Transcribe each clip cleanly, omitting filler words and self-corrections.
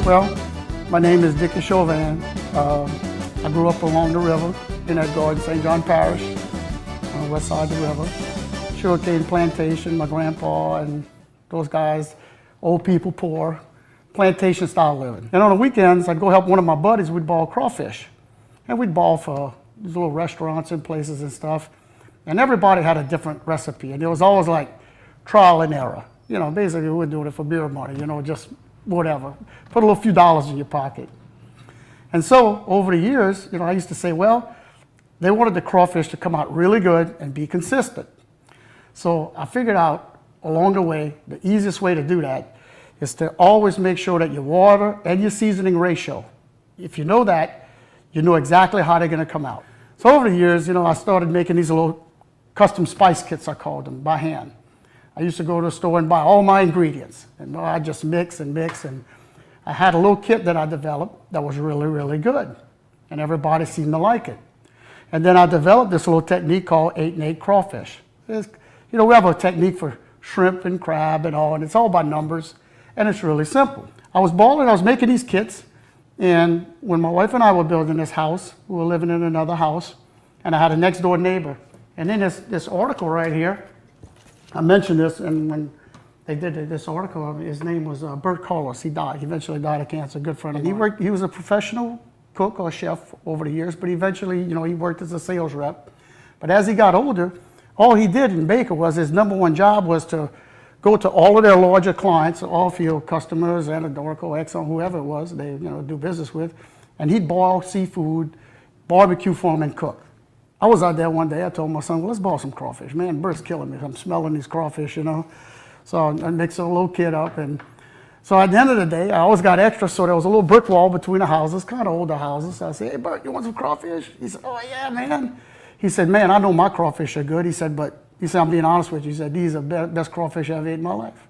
Well, my name is Dickie Chauvin. I grew up along the river in Edgewater, St. John Parish, on the west side of the river. Sugarcane plantation, my grandpa and those guys, old people, poor, plantation style living. And on the weekends, I'd go help one of my buddies, we'd ball crawfish. And we'd ball for these little restaurants and places and stuff. And everybody had a different recipe. And it was always like trial and error. You know, basically we were doing it for beer money, you know, just whatever. Put a little few dollars in your pocket. And so over the years, you know, I used to say, well, they wanted the crawfish to come out really good and be consistent. So I figured out along the way, the easiest way to do that is to always make sure that your water and your seasoning ratio, if you know that, you know exactly how they're going to come out. So over the years, you know, I started making these little custom spice kits, I called them, by hand. I used to go to the store and buy all my ingredients, and I just mix and mix, and I had a little kit that I developed that was really, really good, and everybody seemed to like it. And then I developed this little technique called 8 and 8 crawfish. You know, we have a technique for shrimp and crab and all, and it's all by numbers, and it's really simple. I was making these kits, and when my wife and I were building this house, we were living in another house, and I had a next door neighbor. And then this article right here, I mentioned this, and when they did this article, his name was Bert Carlos. He died. He eventually died of cancer, a good friend of mine. He was a professional cook or chef over the years, but eventually, you know, he worked as a sales rep. But as he got older, all he did in Baker was his #1 job was to go to all of their larger clients, all field customers, Anadarko, Exxon, whoever it was they, you know, do business with, and he'd boil seafood, barbecue for them, and cook. I was out there one day, I told my son, well, let's boil some crawfish. Man, Bert's killing me. I'm smelling these crawfish, you know. So I mixed a little kit up, and so at the end of the day, I always got extra, so there was a little brick wall between the houses, kind of older houses. So I said, hey, Bert, you want some crawfish? He said, oh, yeah, man. He said, man, I know my crawfish are good. He said, I'm being honest with you. He said, these are the best crawfish I've ate in my life.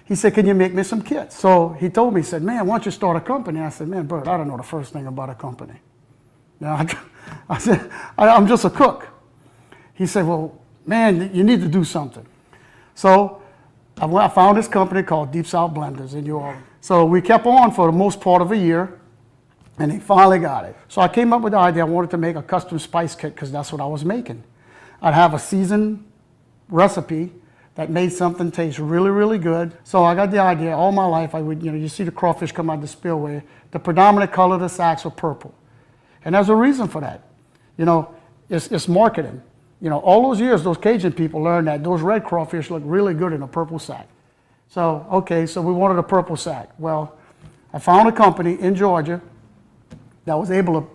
He said, can you make me some kits? So he told me, he said, man, why don't you start a company? I said, man, Bert, I don't know the first thing about a company. You know, I said, I'm just a cook. He said, well, man, you need to do something. So I found this company called Deep South Blenders in New Orleans. So we kept on for the most part of a year, and they finally got it. So I came up with the idea I wanted to make a custom spice kit because that's what I was making. I'd have a seasoned recipe that made something taste really, really good. So I got the idea. All my life, I would, you know, you see the crawfish come out of the spillway. The predominant color of the sacks were purple. And there's a reason for that. You know, it's marketing. You know, all those years, those Cajun people learned that those red crawfish look really good in a purple sack. So, okay, so we wanted a purple sack. Well, I found a company in Georgia that was able to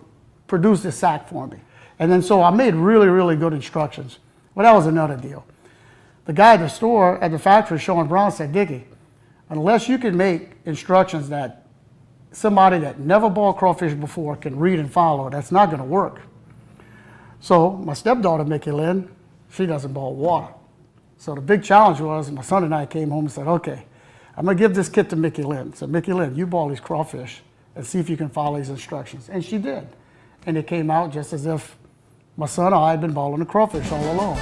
produce this sack for me. And then so I made really, really good instructions. Well, that was another deal. The guy at the store, at the factory, Sean Brown, said, Dickie, unless you can make instructions that somebody that never boiled crawfish before can read and follow, that's not going to work. So my stepdaughter, Mickey Lynn, she doesn't boil water. So the big challenge was, my son and I came home and said, okay, I'm going to give this kit to Mickey Lynn. So Mickey Lynn, you boil these crawfish and see if you can follow these instructions. And she did. And it came out just as if my son and I had been boiling the crawfish all along.